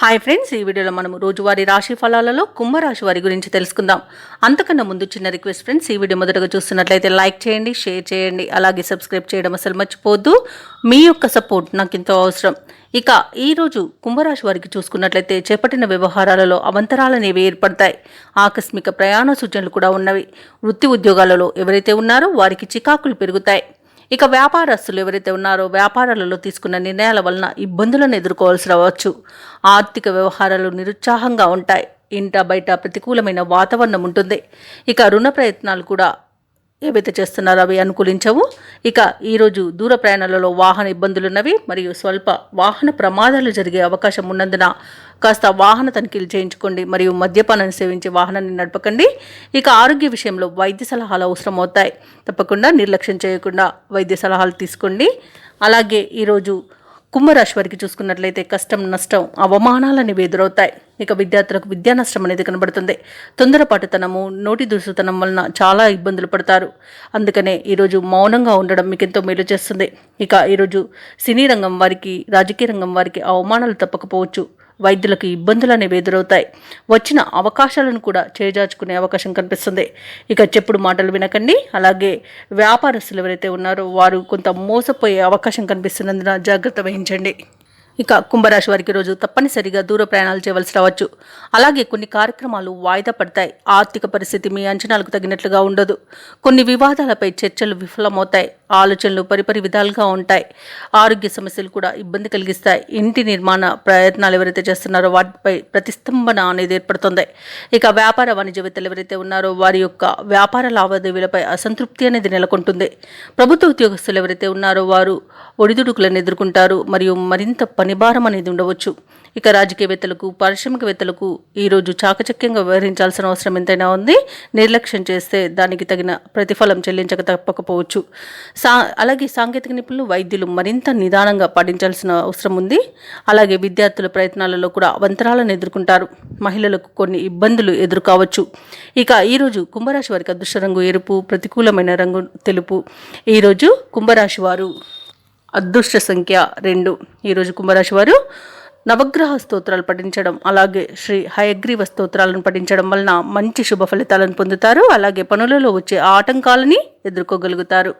Hi friends, ఈ వీడియోలో మనం రోజువారీ రాశి ఫలాలలో కుంభరాశి వారి గురించి తెలుసుకుందాం. అంతకన్నా ముందు చిన్న రిక్వెస్ట్ ఫ్రెండ్స్, ఈ వీడియో మొదటగా చూస్తున్నట్లయితే లైక్ చేయండి, షేర్ చేయండి, అలాగే సబ్స్క్రైబ్ చేయడం అసలు మర్చిపోవద్దు. మీ యొక్క సపోర్ట్ నాకు ఎంతో అవసరం. ఇక ఈరోజు కుంభరాశి వారికి చూసుకున్నట్లయితే చేపట్టిన వ్యవహారాలలో అవంతరాలనేవి ఏర్పడతాయి. ఆకస్మిక ప్రయాణ సూచనలు కూడా ఉన్నవి. వృత్తి ఉద్యోగాలలో ఎవరైతే ఉన్నారో వారికి చికాకులు పెరుగుతాయి. ఇక వ్యాపారస్తులు ఎవరైతే ఉన్నారో వ్యాపారాలలో తీసుకున్న నిర్ణయాల వలన ఇబ్బందులను ఎదుర్కోవాల్సి రావచ్చు. ఆర్థిక వ్యవహారాలు నిరుత్సాహంగా ఉంటాయి. ఇంట బయట ప్రతికూలమైన వాతావరణం ఉంటుంది. ఇక రుణ ప్రయత్నాలు కూడా ఏవైతే చేస్తున్నారో అవి అనుకూలించవు. ఇక ఈరోజు దూర ప్రయాణాలలో వాహన ఇబ్బందులున్నవి మరియు స్వల్ప వాహన ప్రమాదాలు జరిగే అవకాశం ఉన్నందున కాస్త వాహన తనిఖీలు చేయించుకోండి మరియు మద్యపానాన్ని సేవించి వాహనాన్ని నడపకండి. ఇక ఆరోగ్య విషయంలో వైద్య సలహాలు అవసరం అవుతాయి. తప్పకుండా నిర్లక్ష్యం చేయకుండా వైద్య సలహాలు తీసుకోండి. అలాగే ఈరోజు కుంభరాశి వారికి చూసుకున్నట్లయితే కష్టం, నష్టం, అవమానాలు అనేవి ఎదురవుతాయి. ఇక విద్యార్థులకు విద్యా నష్టం అనేది కనబడుతుంది. తొందరపాటుతనము, నోటి దురుసుతనం వలన చాలా ఇబ్బందులు పడతారు. అందుకనే ఈరోజు మౌనంగా ఉండడం మీకు ఎంతో మేలు చేస్తుంది. ఇక ఈరోజు సినీ రంగం వారికి, రాజకీయ రంగం వారికి అవమానాలు తప్పకపోవచ్చు. వైద్యులకు ఇబ్బందులు అనేవి ఎదురవుతాయి. వచ్చిన అవకాశాలను కూడా చేజార్చుకునే అవకాశం కనిపిస్తుంది. ఇక చెప్పుడు మాటలు వినకండి. అలాగే వ్యాపారస్తులు ఎవరైతే ఉన్నారో వారు కొంత మోసపోయే అవకాశం కనిపిస్తున్నందున జాగ్రత్త వహించండి. ఇక కుంభరాశి వారికి రోజు తప్పనిసరిగా దూర ప్రయాణాలు చేయవలసి రావచ్చు. అలాగే కొన్ని కార్యక్రమాలు వాయిదా పడతాయి. ఆర్థిక పరిస్థితి మీ అంచనాలకు తగినట్లుగా ఉండదు. కొన్ని వివాదాలపై చర్చలు విఫలమవుతాయి. ఆలోచనలు పరిపరి విధాలుగా ఉంటాయి. ఆరోగ్య సమస్యలు కూడా ఇబ్బంది కలిగిస్తాయి. ఇంటి నిర్మాణ ప్రయత్నాలు ఎవరైతే చేస్తున్నారో వాటిపై ప్రతిస్తంభన అనేది ఏర్పడుతుంది. ఇక వ్యాపార వాణిజ్యవేత్తలు ఎవరైతే ఉన్నారో వారి యొక్క వ్యాపార లావాదేవీలపై అసంతృప్తి అనేది నెలకొంటుంది. ప్రభుత్వ ఉద్యోగస్తులు ఎవరైతే ఉన్నారో వారు ఒడిదుడుకులను ఎదుర్కొంటారు మరియు మరింత పనిభారం అనేది ఉండవచ్చు. ఇక రాజకీయవేత్తలకు, పారిశ్రామికవేత్తలకు ఈరోజు చాకచక్యంగా వ్యవహరించాల్సిన అవసరం ఎంతైనా ఉంది. నిర్లక్ష్యం చేస్తే దానికి తగిన ప్రతిఫలం చెల్లించక తప్పకపోవచ్చు. అలాగే సాంకేతిక నిపుణులు, వైద్యులు మరింత నిదానంగా పాటించాల్సిన అవసరం ఉంది. అలాగే విద్యార్థుల ప్రయత్నాలలో కూడా అవంతరాలను ఎదుర్కొంటారు. మహిళలకు కొన్ని ఇబ్బందులు ఎదుర్కోవచ్చు. ఇక ఈరోజు కుంభరాశి వారికి అదృష్ట రంగు ఎరుపు, ప్రతికూలమైన రంగు తెలుపు. ఈరోజు కుంభరాశి వారు అదృష్ట సంఖ్య 2. ఈరోజు కుంభరాశి వారు నవగ్రహ స్తోత్రాలు పఠించడం, అలాగే శ్రీ హయగ్రీవ స్తోత్రాలను పఠించడం వలన మంచి శుభ ఫలితాలను పొందుతారు. అలాగే పనులలో వచ్చే ఆటంకాలని ఎదుర్కోగలుగుతారు.